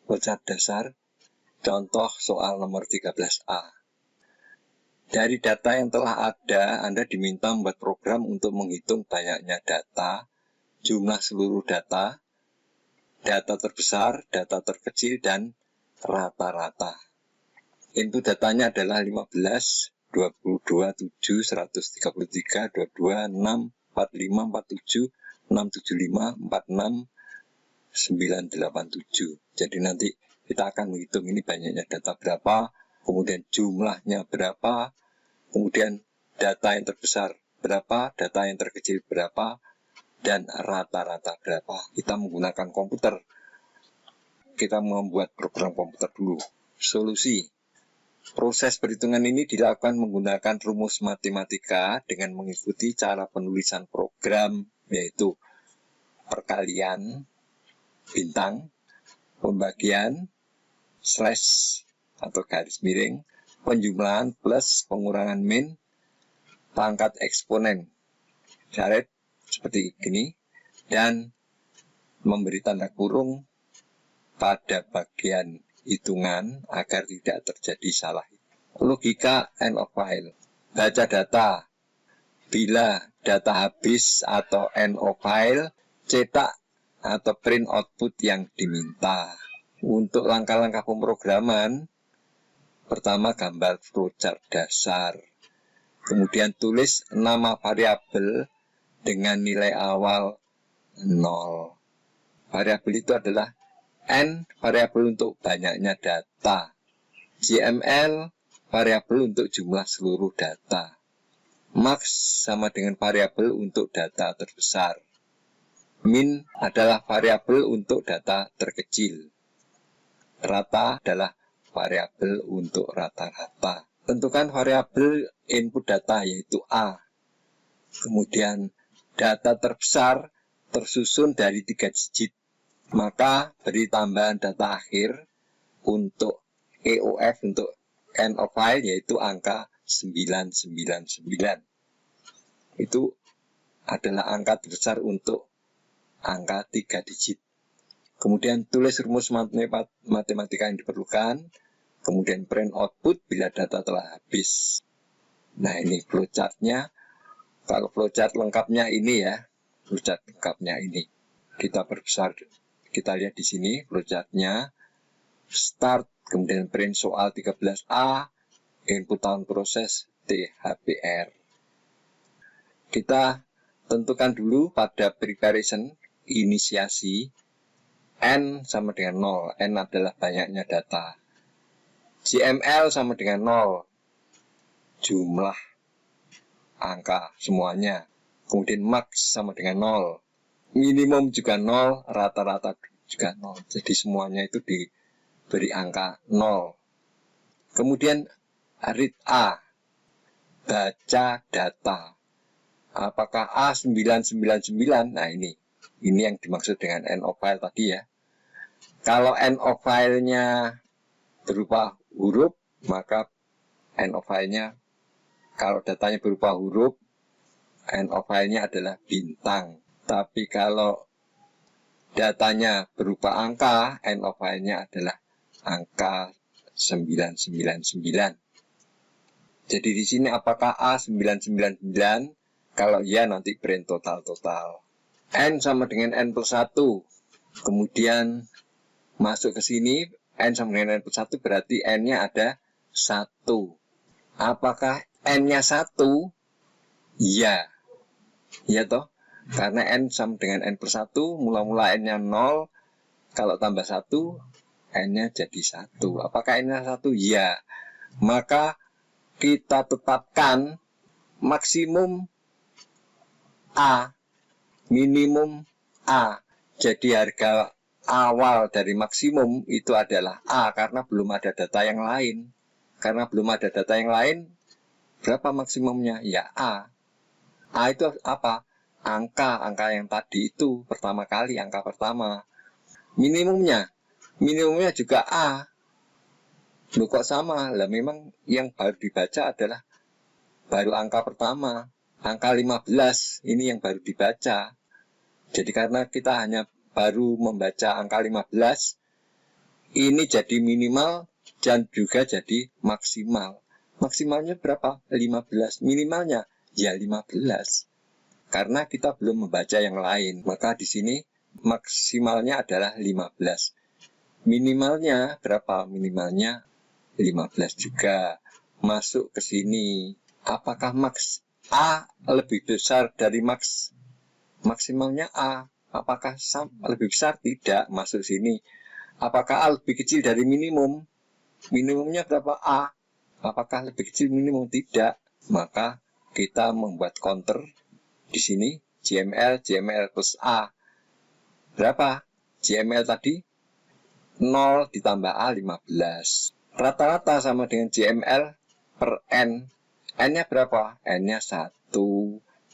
Flowchart dasar, contoh soal nomor 13A. Dari data yang telah ada, Anda diminta membuat program untuk menghitung banyaknya data, jumlah seluruh data, data terbesar, data terkecil, dan rata-rata. Input datanya adalah 15, 22, 7, 133, 22, 6, 45, 47, 675, 46, 987. Jadi nanti kita akan menghitung ini banyaknya data berapa, kemudian jumlahnya berapa, kemudian data yang terbesar berapa, data yang terkecil berapa, dan rata-rata berapa. Kita menggunakan komputer. Kita membuat program komputer dulu. Solusi. Proses perhitungan ini dilakukan menggunakan rumus matematika dengan mengikuti cara penulisan program, yaitu perkalian, bintang, pembagian, slash atau garis miring, penjumlahan plus pengurangan min, pangkat eksponen, caret seperti ini, dan memberi tanda kurung pada bagian hitungan agar tidak terjadi salah. Logika end of file. Baca data. Bila data habis atau end of file, cetak atau print output yang diminta. Untuk langkah-langkah pemrograman, pertama gambar flowchart dasar. Kemudian tulis nama variabel dengan nilai awal 0. Variabel itu adalah N, variabel untuk banyaknya data. JML, variabel untuk jumlah seluruh data. Max sama dengan variabel untuk data terbesar. Min adalah variabel untuk data terkecil. Rata adalah variabel untuk rata-rata. Tentukan variabel input data yaitu A. Kemudian data terbesar tersusun dari 3 digit. Maka beri tambahan data akhir untuk EOF, untuk end of file, yaitu angka 999. Itu adalah angka terbesar untuk angka 3 digit. Kemudian tulis rumus matematika yang diperlukan. Kemudian print output bila data telah habis. Nah, ini flowchartnya. Kalau flowchart lengkapnya ini ya. Flowchart lengkapnya ini. Kita perbesar. Kita lihat di sini flowchartnya. Start, kemudian print soal 13A, input tahun proses THPR. Kita tentukan dulu pada preparation, inisiasi, N sama dengan 0. N adalah banyaknya data. JML sama dengan 0. Jumlah angka semuanya. Kemudian max sama dengan 0. Minimum juga 0, rata-rata juga 0. Jadi semuanya itu diberi angka 0. Kemudian read A, baca data. Apakah A999? Nah, ini yang dimaksud dengan end of file tadi ya. Kalau end of file-nya berupa huruf, maka end of file-nya, kalau datanya berupa huruf, end of file-nya adalah bintang. Tapi kalau datanya berupa angka, end of file-nya adalah angka 999. Jadi di sini apakah A999? Kalau iya nanti print total. N sama dengan N plus 1. Kemudian masuk ke sini, N sama dengan N plus 1 berarti N-nya ada 1. Apakah N-nya 1? Iya. Iya toh? Karena N sama dengan N plus 1, mula-mula N-nya 0, kalau tambah 1, N-nya jadi 1. Apakah N-nya 1? Iya. Maka kita tetapkan maksimum A, minimum A. Jadi harga awal dari maksimum itu adalah A, karena belum ada data yang lain. Karena belum ada data yang lain, berapa maksimumnya? Ya A. A itu apa? Angka yang tadi itu pertama kali, angka pertama. Minimumnya juga A. Loh kok sama? Lah memang yang baru dibaca adalah baru angka pertama. Angka 15 ini yang baru dibaca. Jadi karena kita hanya baru membaca angka 15, ini jadi minimal dan juga jadi maksimal. Maksimalnya berapa? 15. Minimalnya ya 15. Karena kita belum membaca yang lain, maka di sini maksimalnya adalah 15. Minimalnya berapa? Minimalnya 15 juga. Masuk ke sini. Apakah max A lebih besar dari maksimalnya A? Apakah lebih besar? Tidak. Masuk sini. Apakah A lebih kecil dari minimum? Minimumnya berapa? A. Apakah lebih kecil minimum? Tidak. Maka kita membuat counter di sini. JML plus A. Berapa? JML tadi 0 ditambah A 15. Rata-rata sama dengan JML per N. N-nya berapa? N-nya 1.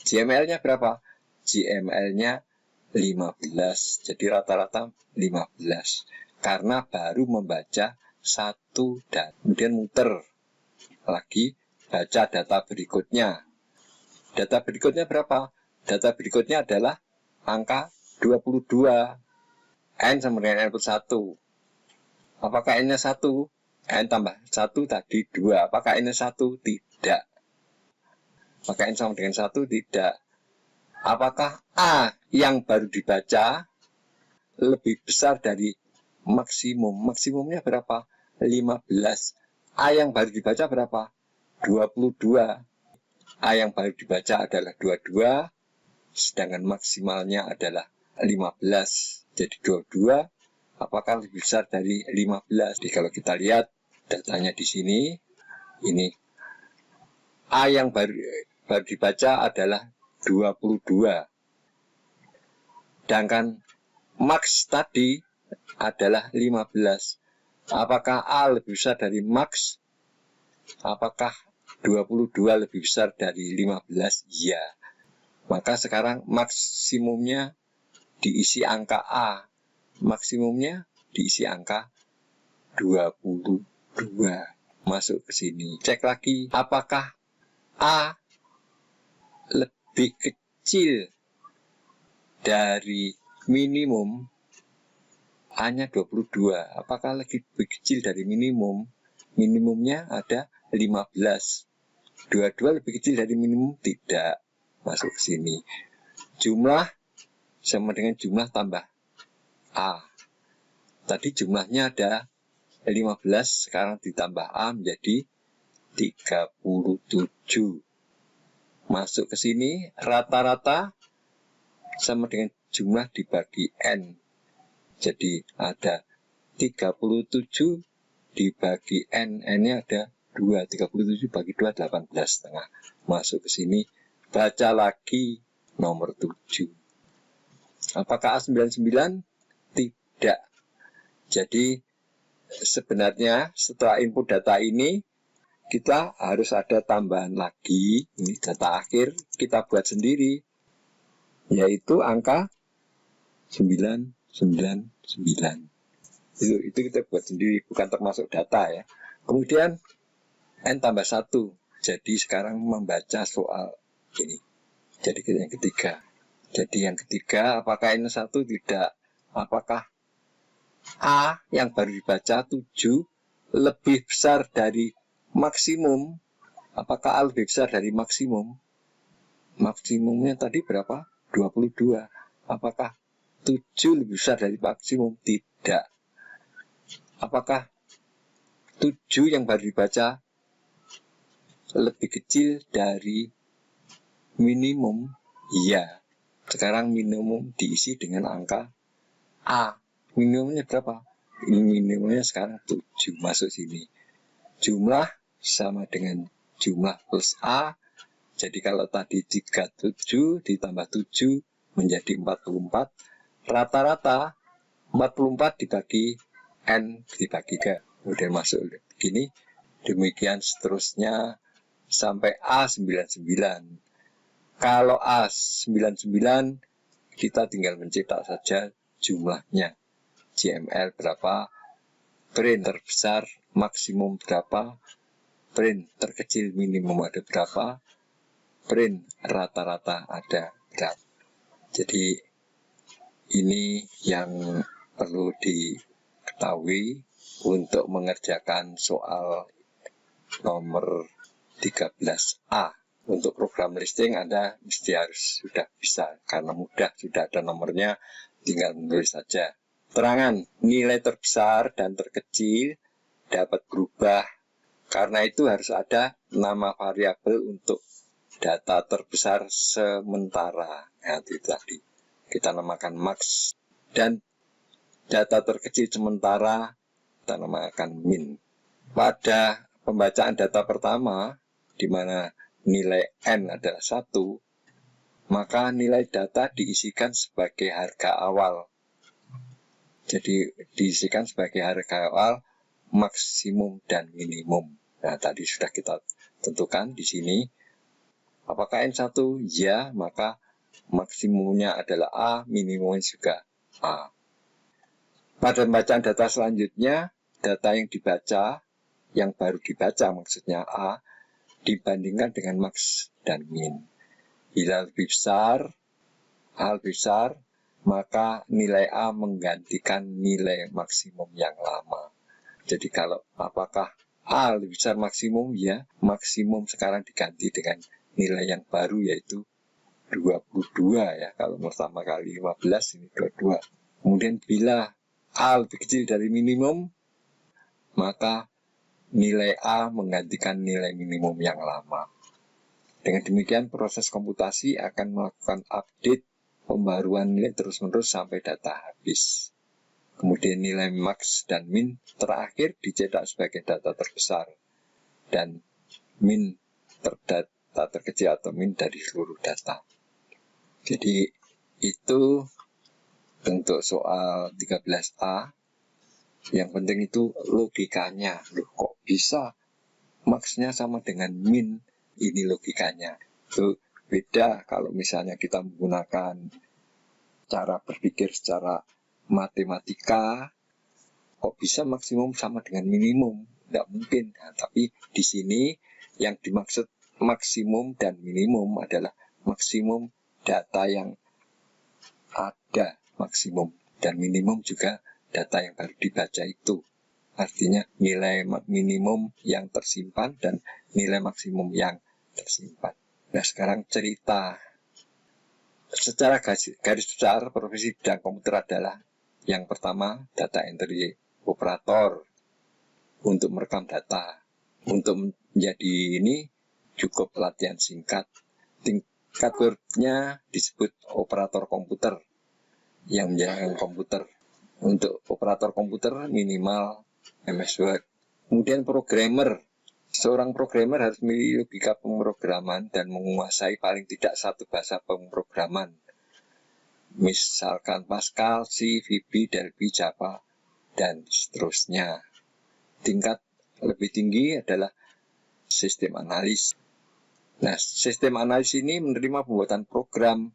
JML-nya berapa? JML-nya 15. Jadi rata-rata 15. Karena baru membaca 1 dan kemudian muter lagi baca data berikutnya. Data berikutnya berapa? Data berikutnya adalah angka 22. N sama dengan N plus 1. Apakah N-nya 1? N tambah 1 tadi 2. Apakah N-nya 1? Tidak. Apakah N sama dengan 1? Tidak. Apakah A yang baru dibaca lebih besar dari maksimum? Maksimumnya berapa? 15. A yang baru dibaca berapa? 22. A yang baru dibaca adalah 22. Sedangkan maksimalnya adalah 15. Jadi 22. Apakah lebih besar dari 15? Jadi kalau kita lihat datanya di sini, ini A yang baru dibaca adalah 22. Sedangkan max tadi adalah 15. Apakah A lebih besar dari max? Apakah 22 lebih besar dari 15? Ya. Maka sekarang maksimumnya diisi angka A. Maksimumnya diisi angka 22. Masuk ke sini. Cek lagi. Apakah A lebih kecil dari minimum? A-nya 22. Apakah lebih kecil dari minimum? Minimumnya ada 15. 22 lebih kecil dari minimum? Tidak. Masuk ke sini. Jumlah sama dengan jumlah tambah A. Tadi jumlahnya ada 15, sekarang ditambah A menjadi 37. Masuk ke sini, rata-rata sama dengan jumlah dibagi N. Jadi ada 37 dibagi N. N-nya ada 2. 37 bagi 2, 18,5. Masuk ke sini, baca lagi nomor 7. Apakah A99? Tidak. Jadi sebenarnya setelah input data ini kita harus ada tambahan lagi. Ini data akhir kita buat sendiri, yaitu angka 999. Itu kita buat sendiri, bukan termasuk data ya. Kemudian N tambah 1. Jadi sekarang membaca soal ini. Jadi yang ketiga. Apakah N 1? Tidak. Apakah A yang baru dibaca 7 lebih besar dari maksimum? Apakah A lebih besar dari maksimum? Maksimumnya tadi berapa? 22. Apakah 7 lebih besar dari maksimum? Tidak. Apakah 7 yang baru dibaca lebih kecil dari minimum? Iya. Sekarang minimum diisi dengan angka A. Minimumnya berapa? Minimumnya sekarang 7. Masuk sini. Jumlah sama dengan jumlah plus A. Jadi kalau tadi 37 ditambah 7 menjadi 44. Rata-rata 44 dibagi N dibagi 3. Kemudian masuk gini. Demikian seterusnya sampai A99. Kalau A99 kita tinggal mencetak saja jumlahnya. JML berapa, print terbesar maksimum berapa, print terkecil minimum ada berapa, print rata-rata ada berapa. Jadi ini yang perlu diketahui untuk mengerjakan soal nomor 13A. Untuk program listing Anda mesti harus sudah bisa, karena mudah, sudah ada nomornya, tinggal menulis saja. Terangan nilai terbesar dan terkecil dapat berubah. Karena itu harus ada nama variabel untuk data terbesar sementara. Nah, itu tadi kita namakan max, dan data terkecil sementara kita namakan min. Pada pembacaan data pertama, di mana nilai N adalah 1, maka nilai data diisikan sebagai harga awal. Jadi diisikan sebagai harga awal maksimum dan minimum. Nah, tadi sudah kita tentukan di sini. Apakah N1? Ya, maka maksimumnya adalah A, minimumnya juga A. Pada pembacaan data selanjutnya, data yang dibaca, yang baru dibaca maksudnya A, dibandingkan dengan max dan min. Bila lebih besar, A lebih besar, maka nilai A menggantikan nilai maksimum yang lama. Jadi kalau apakah A lebih besar maksimum, ya maksimum sekarang diganti dengan nilai yang baru, yaitu 22 ya. Kalau pertama kali 15, ini 22. Kemudian bila A lebih kecil dari minimum, maka nilai A menggantikan nilai minimum yang lama. Dengan demikian proses komputasi akan melakukan update pembaruan nilai terus-menerus sampai data habis. Kemudian nilai max dan min terakhir dicetak sebagai data terbesar, dan min data terkecil atau min dari seluruh data. Jadi itu untuk soal 13A. Yang penting itu logikanya. Loh, kok bisa max-nya sama dengan min? Ini logikanya. Itu beda kalau misalnya kita menggunakan cara berpikir secara matematika. Kok bisa maksimum sama dengan minimum? Tidak mungkin. Nah, tapi di sini yang dimaksud maksimum dan minimum adalah maksimum data yang ada, maksimum, dan minimum juga data yang baru dibaca itu. Artinya nilai minimum yang tersimpan dan nilai maksimum yang tersimpan. Nah, sekarang cerita. Secara garis besar, profesi bidang komputer adalah yang pertama, data entry operator untuk merekam data. Untuk menjadi ini cukup latihan singkat. Tingkat wordnya disebut operator komputer yang menjalankan komputer. Untuk operator komputer minimal MS Word. Kemudian programmer. Seorang programmer harus memiliki logika pemrograman dan menguasai paling tidak satu bahasa pemrograman. Misalkan Pascal, C, VB, Delphi, Java, dan seterusnya. Tingkat lebih tinggi adalah sistem analis. Nah, sistem analis ini menerima pembuatan program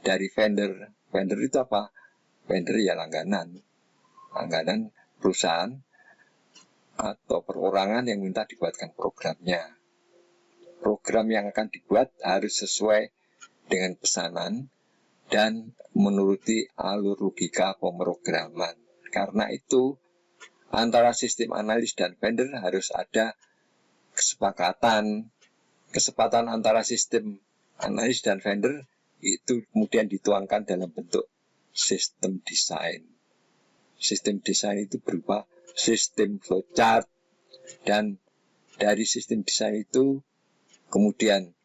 dari vendor. Vendor itu apa? Vendor ya langganan perusahaan atau perorangan yang minta dibuatkan programnya. Program yang akan dibuat harus sesuai dengan pesanan dan menuruti alur logika pemrograman. Karena itu antara sistem analis dan vendor harus ada kesepakatan antara sistem analis dan vendor, itu kemudian dituangkan dalam bentuk sistem desain. Sistem desain itu berupa sistem flowchart, dan dari sistem desain itu kemudian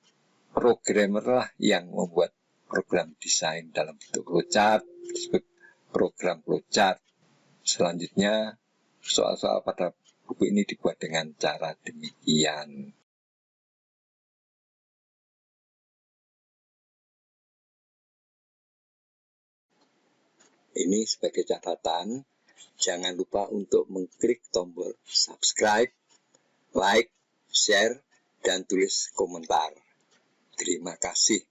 programmer lah yang membuat program desain dalam bentuk flowchart, disebut program flowchart. Selanjutnya soal-soal pada buku ini dibuat dengan cara demikian. Ini sebagai catatan, jangan lupa untuk mengklik tombol subscribe, like, share, dan tulis komentar. Terima kasih.